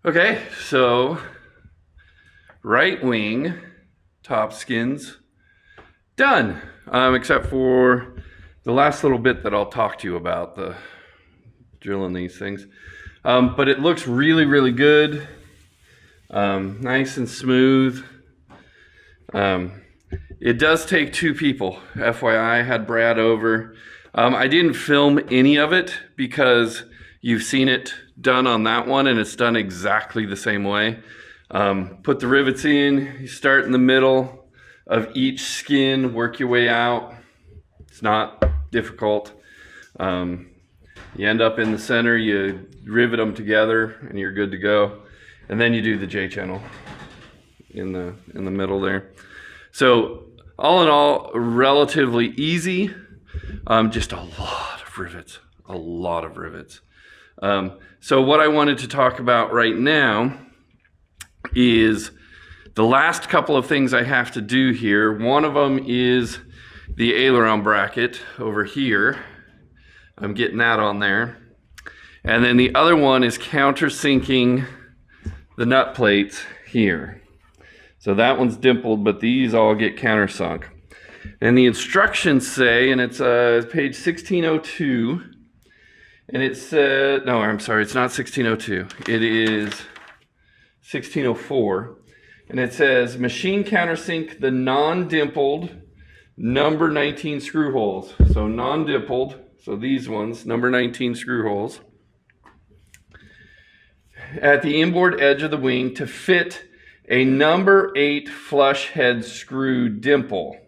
Okay, so right wing top skins done, except for the last little bit that I'll talk to you about, the drilling these things. But it looks really, really good. Nice and smooth. It does take two people. FYI, I had Brad over. I didn't film any of it because you've seen it done on that one and it's done exactly the same way. Put the rivets in, you start in the middle of each skin, work your way out. It's not difficult. You end up in the center, you rivet them together and you're good to go. And then you do the J channel in the middle there. So all in all, relatively easy. Just a lot of rivets, a lot of rivets. So what I wanted to talk about right now is the last couple of things I have to do here. One of them is the aileron bracket over here. I'm getting that on there. And then the other one is countersinking the nut plates here. So that one's dimpled, but these all get countersunk. And the instructions say, and it's page 1602, and it said, no, I'm sorry, it's not 1602. It is 1604. And it says, machine countersink the non-dimpled number 19 screw holes. So non-dimpled, so these ones, number 19 screw holes, at the inboard edge of the wing to fit a number 8 flush head screw dimple.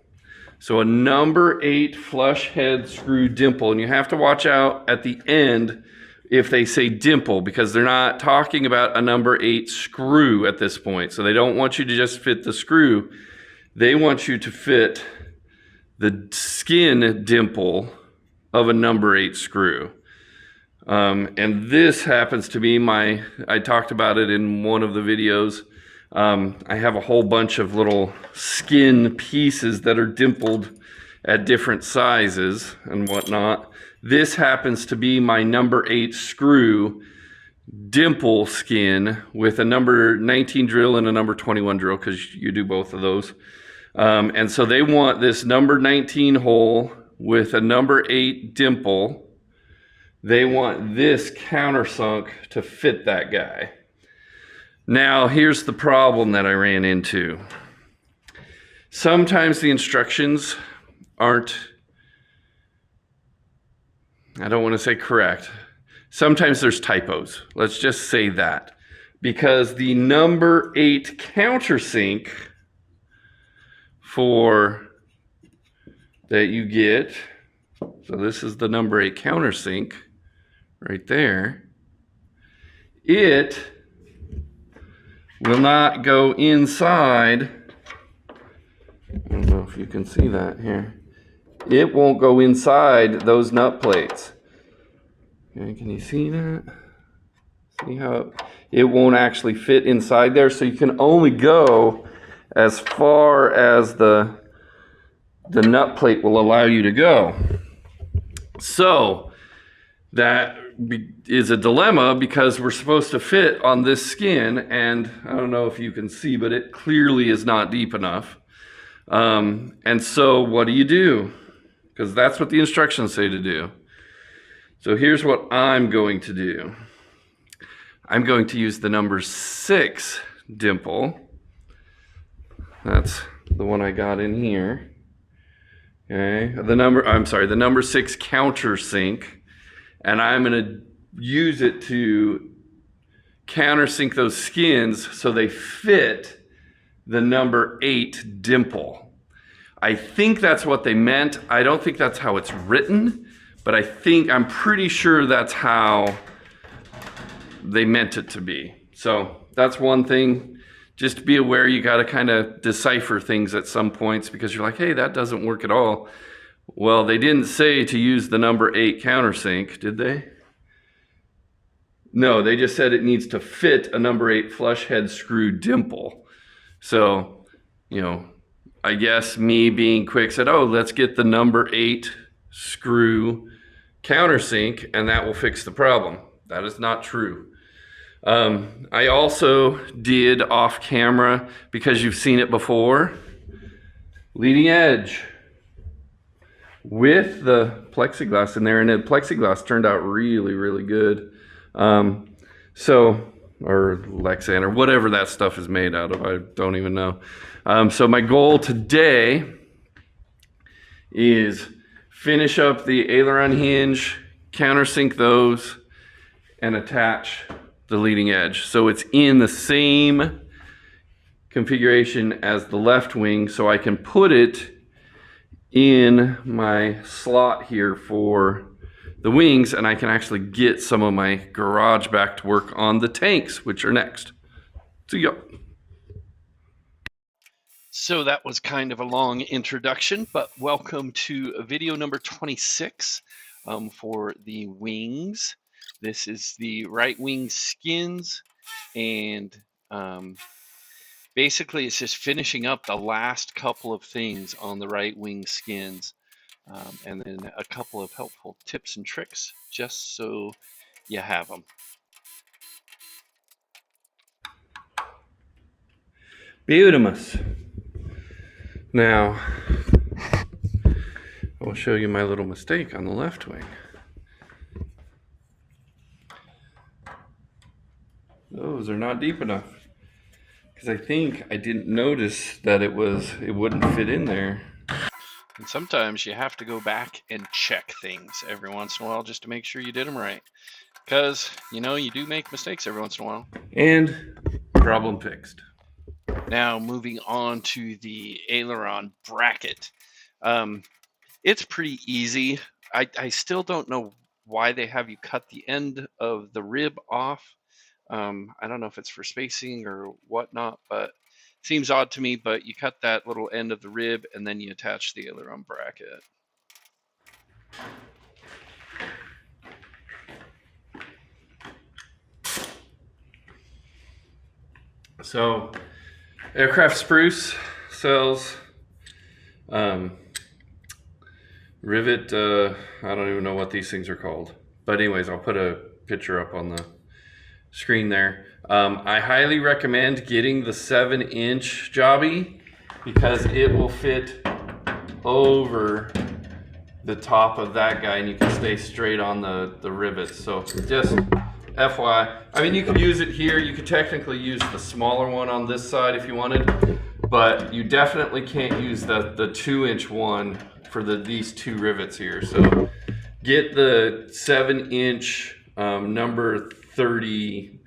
So a number 8 flush head screw dimple, and you have to watch out at the end if they say dimple, because they're not talking about a number 8 screw at this point. So they don't want you to just fit the screw. They want you to fit the skin dimple of a number 8 screw. And this happens to be I talked about it in one of the videos. I have a whole bunch of little skin pieces that are dimpled at different sizes and whatnot. This happens to be my number 8 screw dimple skin with a number 19 drill and a number 21 drill, because you do both of those. And so they want this number 19 hole with a number 8 dimple. They want this countersunk to fit that guy. Now, here's the problem that I ran into. Sometimes the instructions aren't, I don't want to say correct. Sometimes there's typos. Let's just say that. Because the number 8 countersink that you get, so this is the number 8 countersink right there, it will not go inside. I don't know if you can see that here. It won't go inside those nut plates. Okay, can you see that? See how it won't actually fit inside there? So you can only go as far as the nut plate will allow you to go. So that is a dilemma, because we're supposed to fit on this skin, and I don't know if you can see, but it clearly is not deep enough. And so what do you do? Because that's what the instructions say to do. So here's what I'm going to do. I'm going to use the number 6 dimple. That's the one I got in here. Okay, the number 6 countersink. And I'm going to use it to countersink those skins so they fit the number 8 dimple. I think that's what they meant. I don't think that's how it's written, but I'm pretty sure that's how they meant it to be. So that's one thing. Just to be aware, you got to kind of decipher things at some points, because you're like, hey, that doesn't work at all. Well, they didn't say to use the number 8 countersink, did they? No, they just said it needs to fit a number 8 flush head screw dimple. So, I guess me being quick said, oh, let's get the number 8 screw countersink and that will fix the problem. That is not true. I also did off camera, because you've seen it before, leading edge with the plexiglass in there, and the plexiglass turned out really, really good. Or Lexan, or whatever that stuff is made out of, I don't even know. So my goal today is finish up the aileron hinge, countersink those, and attach the leading edge. So it's in the same configuration as the left wing, so I can put it in my slot here for the wings, and I can actually get some of my garage back to work on the tanks, which are next. So you go. So that was kind of a long introduction, but welcome to video number 26 for the wings. This is the right wing skins, and basically it's just finishing up the last couple of things on the right wing skins, and then a couple of helpful tips and tricks just so you have them. Beautimus. Now, I will show you my little mistake on the left wing. Those are not deep enough, because I think I didn't notice that it wouldn't fit in there. And sometimes you have to go back and check things every once in a while just to make sure you did them right, because you know you do make mistakes every once in a while. And problem fixed. Now moving on to the aileron bracket. It's pretty easy. I still don't know why they have you cut the end of the rib off. I don't know if it's for spacing or whatnot, but it seems odd to me. But you cut that little end of the rib and then you attach the aileron bracket. So Aircraft Spruce sells rivet, I don't even know what these things are called, but anyways, I'll put a picture up on the screen there. I highly recommend getting the 7-inch jobby, because it will fit over the top of that guy and you can stay straight on the rivets. So just FYI, I mean, you could use it here. You could technically use the smaller one on this side if you wanted, but you definitely can't use the 2-inch one for these two rivets here. So get the 7-inch number 30,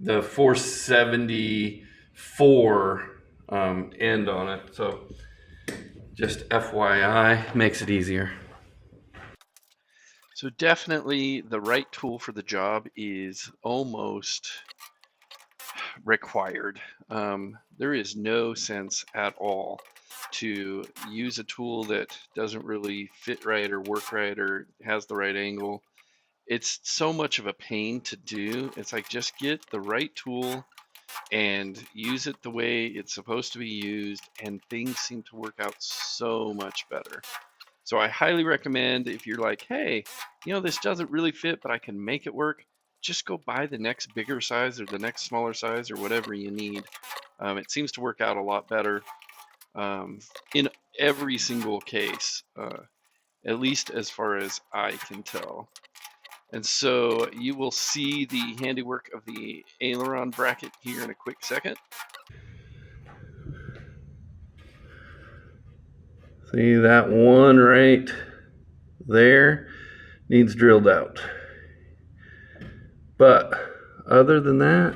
the 474 end on it. So just FYI, makes it easier. So definitely the right tool for the job is almost required. There is no sense at all to use a tool that doesn't really fit right or work right or has the right angle. It's so much of a pain to do. It's like, just get the right tool and use it the way it's supposed to be used, and things seem to work out so much better. So I highly recommend, if you're like, hey, you know, this doesn't really fit, but I can make it work, just go buy the next bigger size or the next smaller size or whatever you need. It seems to work out a lot better in every single case, at least as far as I can tell. And so you will see the handiwork of the aileron bracket here in a quick second. See that one right there needs drilled out. But other than that,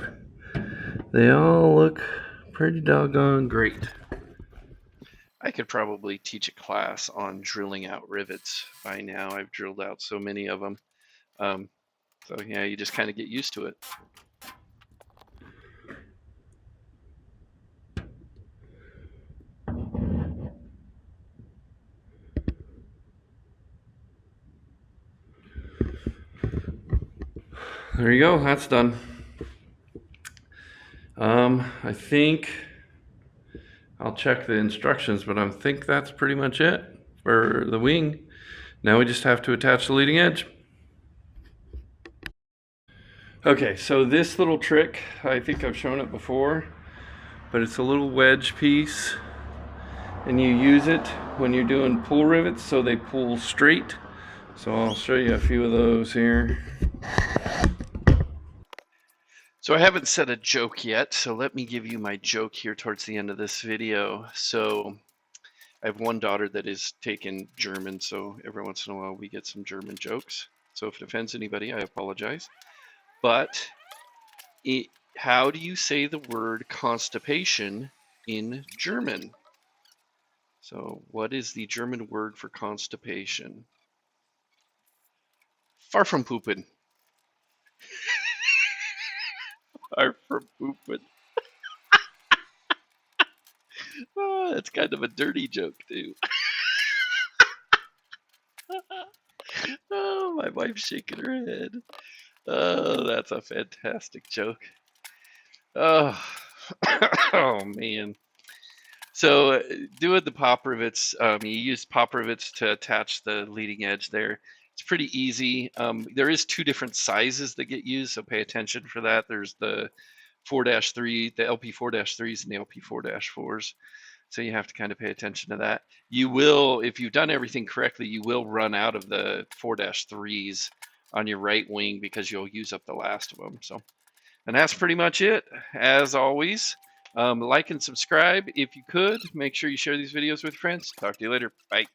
they all look pretty doggone great. I could probably teach a class on drilling out rivets by now. I've drilled out so many of them. So yeah, you just kind of get used to it. There you go, that's done. I think I'll check the instructions, but I think that's pretty much it for the wing. Now we just have to attach the leading edge. Okay, so this little trick, I think I've shown it before, but it's a little wedge piece, and you use it when you're doing pull rivets so they pull straight. So I'll show you a few of those here. So I haven't said a joke yet, so let me give you my joke here towards the end of this video. So I have one daughter that is taking German, so every once in a while we get some German jokes. So if it offends anybody, I apologize. But how do you say the word constipation in German? So what is the German word for constipation? Far from pooping. Far from pooping. Oh, that's kind of a dirty joke too. Oh, my wife's shaking her head. Oh, that's a fantastic joke. Oh, oh man. So doing the pop rivets, you use pop rivets to attach the leading edge there. It's pretty easy. There is two different sizes that get used, so pay attention for that. There's the 4-3, the LP4-3s and the LP4-4s. So you have to kind of pay attention to that. You will, if you've done everything correctly, you will run out of the 4-3s on your right wing because you'll use up the last of them. So, and that's pretty much it. As always, like and subscribe if you could. Make sure you share these videos with your friends. Talk to you later. Bye.